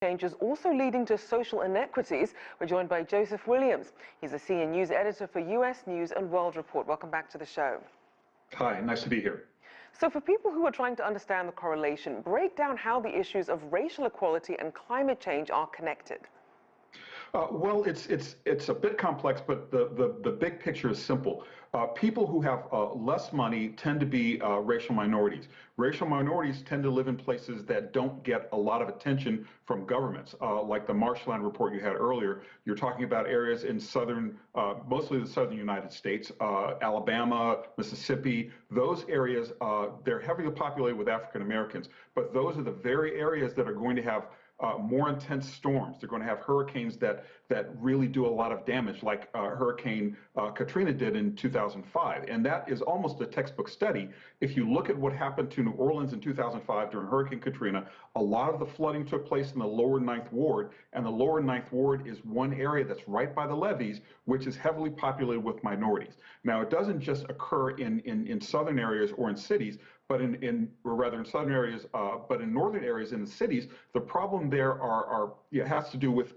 Change is also leading to social inequities. We're joined by Joseph Williams. He's a senior news editor for U.S. News and World Report. Welcome back to the show. Hi, nice to be here. So for people who are trying to understand the correlation, break down how the issues of racial equality and climate change are connected. Well, it's a bit complex, but the big picture is simple. People who have less money tend to be racial minorities. Racial minorities tend to live in places that don't get a lot of attention from governments, like the marshland report you had earlier. You're talking about areas in mostly the southern United States, Alabama, Mississippi. Those areas, they're heavily populated with African Americans, but those are the very areas that are going to have more intense storms. They're going to have hurricanes that really do a lot of damage, like Hurricane Katrina did in 2005. And that is almost a textbook study. If you look at what happened to New Orleans in 2005 during Hurricane Katrina, a lot of the flooding took place in the lower Ninth Ward. And the lower Ninth Ward is one area that's right by the levees, which is heavily populated with minorities. Now, it doesn't just occur in southern areas or in cities, but in southern areas, but in northern areas in the cities, the problem there has to do with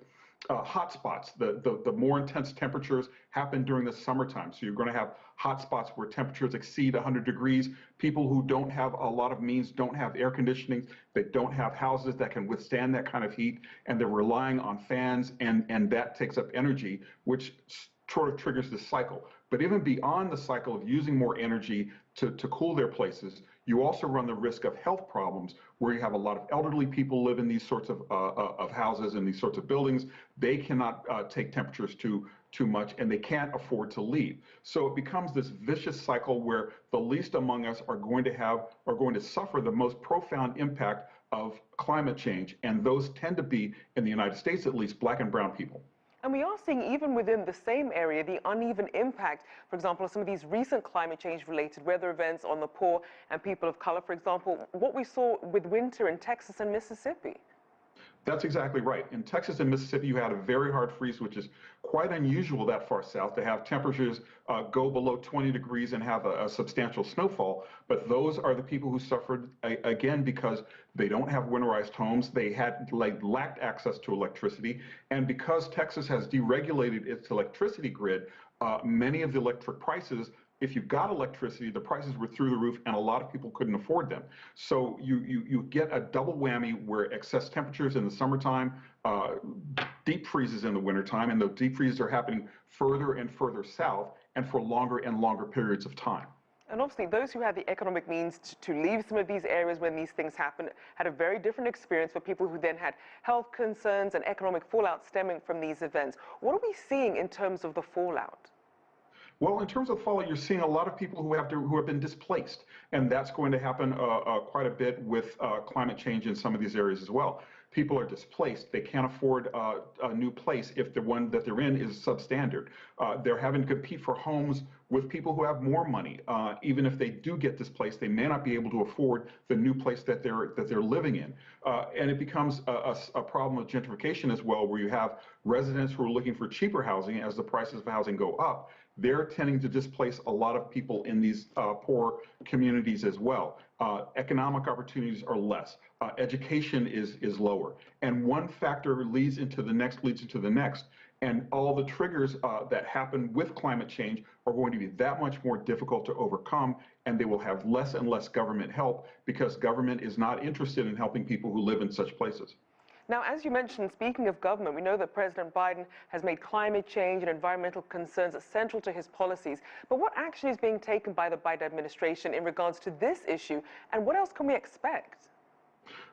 hot spots. The more intense temperatures happen during the summertime. So you're going to have hot spots where temperatures exceed 100 degrees. People who don't have a lot of means don't have air conditioning. They don't have houses that can withstand that kind of heat, and they're relying on fans, and that takes up energy, which sort of triggers this cycle. But even beyond the cycle of using more energy to cool their places, you also run the risk of health problems where you have a lot of elderly people live in these sorts of houses and these sorts of buildings. They cannot take temperatures too much, and they can't afford to leave. So it becomes this vicious cycle where the least among us are going to suffer the most profound impact of climate change, and those tend to be, in the United States at least, Black and brown people. And we are seeing, even within the same area, the uneven impact, for example, of some of these recent climate change-related weather events on the poor and people of color. For example, what we saw with winter in Texas and Mississippi. That's exactly right. In Texas and Mississippi, you had a very hard freeze, which is quite unusual that far south to have temperatures go below 20 degrees and have a substantial snowfall. But those are the people who suffered, again, because they don't have winterized homes. They lacked access to electricity. And because Texas has deregulated its electricity grid, many of the electric prices, if you got electricity, the prices were through the roof, and a lot of people couldn't afford them. So you get a double whammy where excess temperatures in the summertime, deep freezes in the wintertime, and those deep freezes are happening further and further south and for longer and longer periods of time. And obviously, those who had the economic means to leave some of these areas when these things happened had a very different experience for people who then had health concerns and economic fallout stemming from these events. What are we seeing in terms of the fallout? Well, in terms of fallout, you're seeing a lot of people who have been displaced, and that's going to happen quite a bit with climate change in some of these areas as well. People are displaced. They can't afford a new place if the one that they're in is substandard. They're having to compete for homes with people who have more money. Even if they do get displaced, they may not be able to afford the new place that they're living in. And it becomes a problem of gentrification as well, where you have residents who are looking for cheaper housing as the prices of housing go up. They're tending to displace a lot of people in these poor communities as well. Economic opportunities are less. Education is lower. And one factor leads into the next, and all the triggers that happen with climate change are going to be that much more difficult to overcome, and they will have less and less government help because government is not interested in helping people who live in such places. Now, as you mentioned, speaking of government, we know that President Biden has made climate change and environmental concerns central to his policies. But what action is being taken by the Biden administration in regards to this issue, and what else can we expect?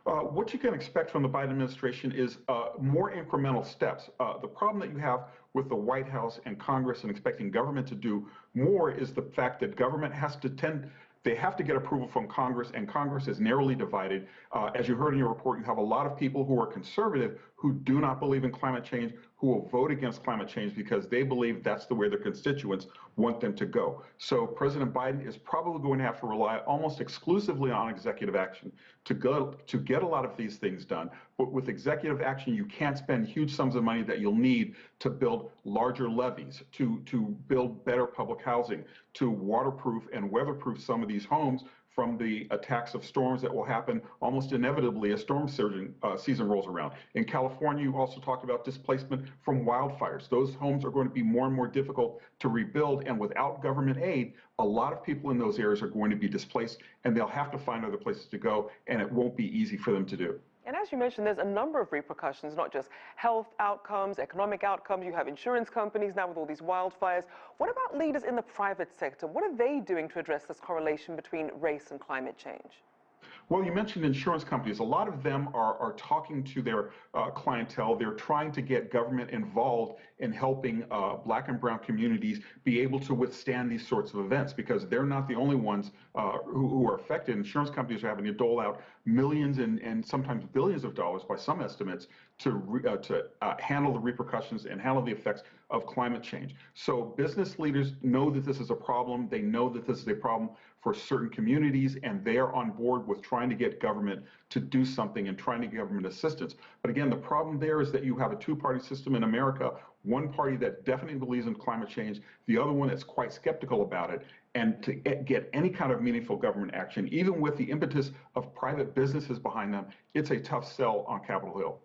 What you can expect from the Biden administration is more incremental steps. The problem that you have with the White House and Congress and expecting government to do more is the fact that government they have to get approval from Congress, and Congress is narrowly divided. As you heard in your report, you have a lot of people who are conservative who do not believe in climate change, who will vote against climate change because they believe that's the way their constituents want them to go. So President Biden is probably going to have to rely almost exclusively on executive action to get a lot of these things done. But with executive action, you can't spend huge sums of money that you'll need to build larger levees, to build better public housing, to waterproof and weatherproof some of these homes from the attacks of storms that will happen almost inevitably as season rolls around. In California, you also talked about displacement from wildfires. Those homes are going to be more and more difficult to rebuild, and without government aid, a lot of people in those areas are going to be displaced, and they'll have to find other places to go, and it won't be easy for them to do. And as you mentioned, there's a number of repercussions, not just health outcomes, economic outcomes. You have insurance companies now with all these wildfires. What about leaders in the private sector? What are they doing to address this correlation between race and climate change? Well, you mentioned insurance companies. A lot of them are talking to their clientele. They're trying to get government involved in helping Black and brown communities be able to withstand these sorts of events, because they're not the only ones who are affected. Insurance companies are having to dole out millions and sometimes billions of dollars by some estimates to handle the repercussions and handle the effects of climate change. So business leaders know that this is a problem. They know that this is a problem for certain communities, and they are on board with trying to get government to do something and trying to get government assistance. But again, the problem there is that you have a two-party system in America, one party that definitely believes in climate change, the other one that's quite skeptical about it. And to get any kind of meaningful government action, even with the impetus of private businesses behind them, it's a tough sell on Capitol Hill.